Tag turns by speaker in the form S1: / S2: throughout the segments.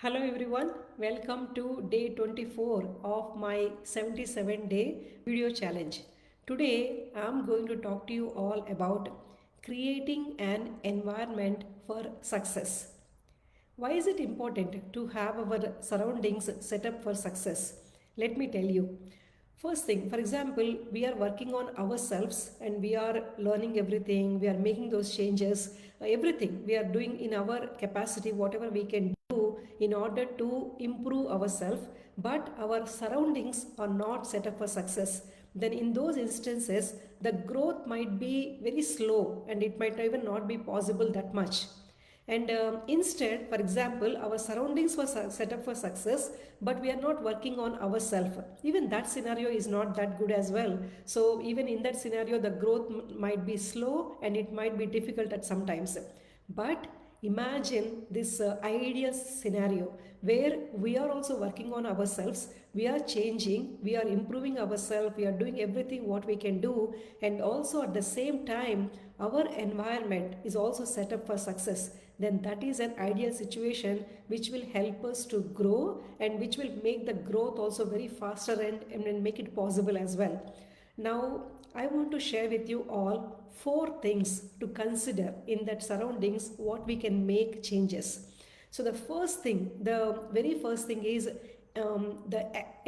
S1: Hello everyone, welcome to day 24 of my 77-day video challenge. Today I'm going to talk to you all about creating an environment for success. Why is it important to have our surroundings set up for success? Let me tell you. First thing, for example, we are working on ourselves and we are learning everything, we are making those changes, everything we are doing in our capacity, whatever we can do in order to improve ourselves, but our surroundings are not set up for success. Then, in those instances, the growth might be very slow and it might even not be possible that much. And instead, for example, our surroundings were set up for success, but we are not working on ourselves. Even that scenario is not that good as well. So even in that scenario, the growth might be slow and it might be difficult at some times. But imagine this ideal scenario where we are also working on ourselves, we are changing, we are improving ourselves, we are doing everything what we can do, and also at the same time our environment is also set up for success. Then that is an ideal situation which will help us to grow and which will make the growth also very faster and make it possible as well. Now, I want to share with you all four things to consider in that surroundings what we can make changes. So the very first thing is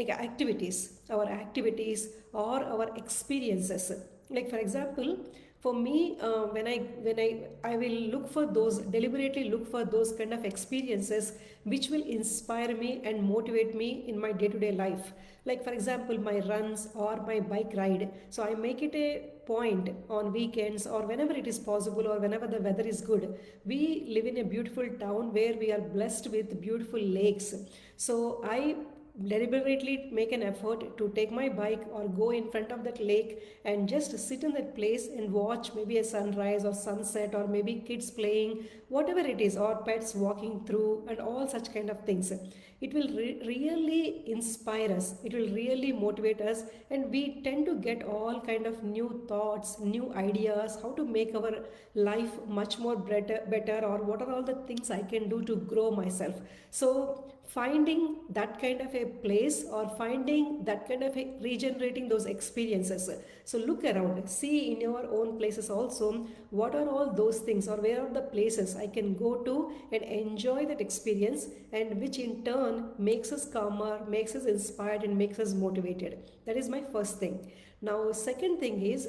S1: activities, our activities or our experiences. Like for example, for me, when I will look for those, deliberately look for those kind of experiences which will inspire me and motivate me in my day-to-day life. Like for example, my runs or my bike ride. So I make it a point on weekends or whenever it is possible or whenever the weather is good. We live in a beautiful town where we are blessed with beautiful lakes. So I deliberately make an effort to take my bike or go in front of that lake and just sit in that place and watch maybe a sunrise or sunset or maybe kids playing, whatever it is, or pets walking through and all such kind of things. It will really inspire us, it will really motivate us, and we tend to get all kind of new thoughts, new ideas, how to make our life much more better, or what are all the things I can do to grow myself. So finding that kind of a place or finding that kind of a regenerating those experiences. So look around, see in your own places also what are all those things or where are the places I can go to and enjoy that experience, and which in turn makes us calmer, makes us inspired and makes us motivated. That is my first thing. Now second thing is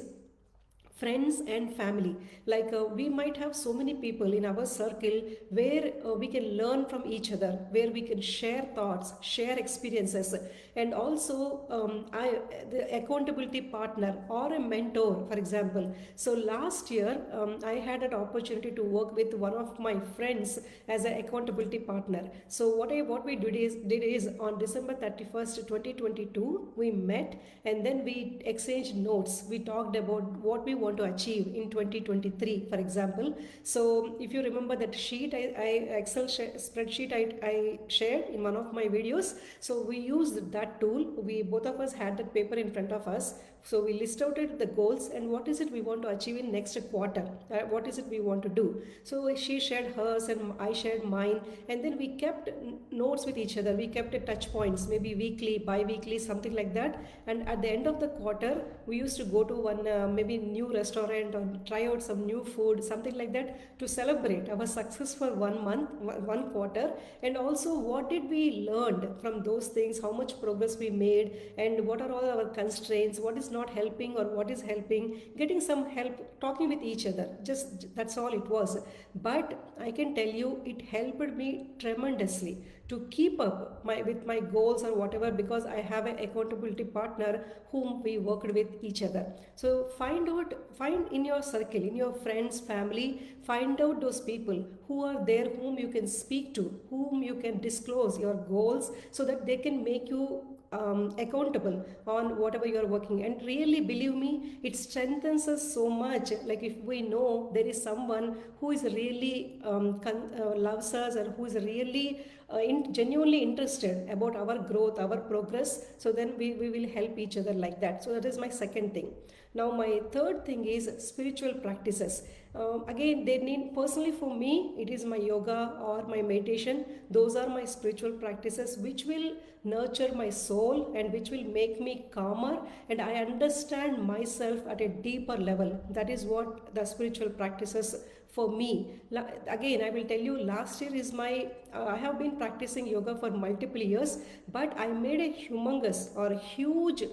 S1: friends and family. Like we might have so many people in our circle where we can learn from each other, where we can share thoughts, share experiences, and also the accountability partner or a mentor, for example. So last year I had an opportunity to work with one of my friends as an accountability partner. So what we did is on December 31st 2022 we met, and then we exchanged notes. We talked about what we want to achieve in 2023, for example. So if you remember that sheet, Excel spreadsheet I shared in one of my videos. So we used that tool. We both of us had that paper in front of us. So we list out the goals and what is it we want to achieve in next quarter. What is it we want to do? So she shared hers and I shared mine, and then we kept notes with each other. We kept touch points, maybe weekly, bi-weekly, something like that. And at the end of the quarter, we used to go to one maybe new restaurant or try out some new food, something like that, to celebrate our success for 1 month, 1 quarter, and also what did we learn from those things, how much progress we made, and what are all our constraints, what is not helping or what is helping, getting some help, talking with each other. Just that's all it was. But I can tell you, it helped me tremendously to keep up with my goals or whatever, because I have an accountability partner whom we worked with each other. So find in your circle, in your friends, family, find out those people who are there, whom you can speak to, whom you can disclose your goals, so that they can make you accountable on whatever you are working. And really believe me, it strengthens us so much. Like if we know there is someone who is really loves us, or who is really genuinely interested about our growth, our progress, so then we will help each other like that. So that is my second thing. Now my third thing is spiritual practices. Again, they need, personally for me, it is my yoga or my meditation. Those are my spiritual practices which will nurture my soul and which will make me calmer, and I understand myself at a deeper level. That is what the spiritual practices for me. Again, I will tell you, last year is my, I have been practicing yoga for multiple years, but I made a humongous or a huge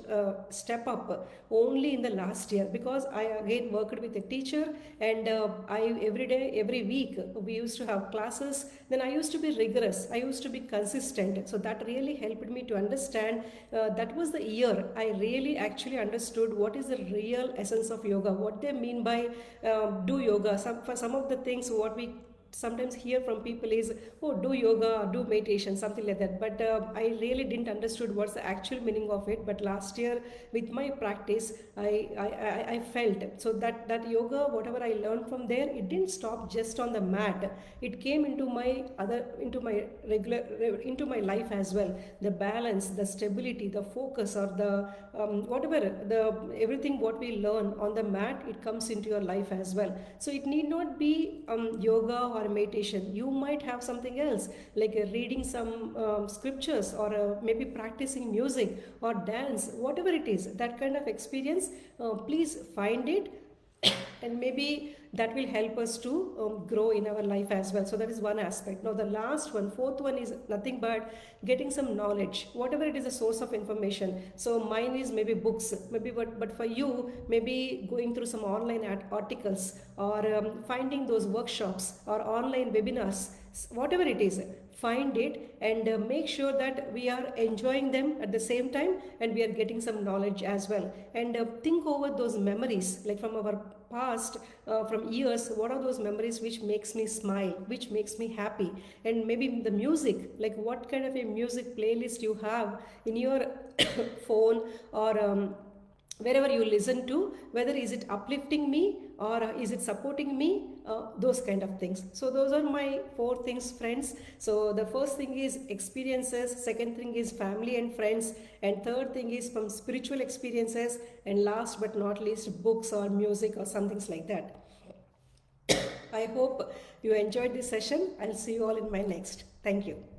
S1: step up only in the last year, because I again worked with a teacher, and I every day, every week, we used to have classes. Then I used to be rigorous, I used to be consistent. So that really helped me to understand. That was the year I really actually understood what is the real essence of yoga, what they mean by do yoga. For some of the things what we sometimes hear from people is, oh, do yoga, do meditation, something like that. But I really didn't understood what's the actual meaning of it. But last year with my practice, I felt so that yoga, whatever I learned from there, it didn't stop just on the mat. It came into my other, into my regular, into my life as well. The balance, the stability, the focus, or the whatever, the everything what we learn on the mat, it comes into your life as well. So it need not be yoga or meditation. You might have something else, like reading some scriptures, or maybe practicing music or dance, whatever it is, that kind of experience. Please find it, and maybe that will help us to grow in our life as well. So that is one aspect. Now the last one, fourth one, is nothing but getting some knowledge, whatever it is, a source of information. So mine is maybe books, maybe, but for you, maybe going through some online articles, or finding those workshops or online webinars, whatever it is, find it, and make sure that we are enjoying them at the same time, and we are getting some knowledge as well. And think over those memories, like from our past, from years, what are those memories which makes me smile, which makes me happy. And maybe the music, like what kind of a music playlist you have in your phone, or wherever you listen to, whether is it uplifting me, or is it supporting me, those kind of things. So those are my four things, friends. So the first thing is experiences, second thing is family and friends, and third thing is from spiritual experiences, and last but not least, books or music or some things like that. I hope you enjoyed this session. I'll see you all in my next. Thank you.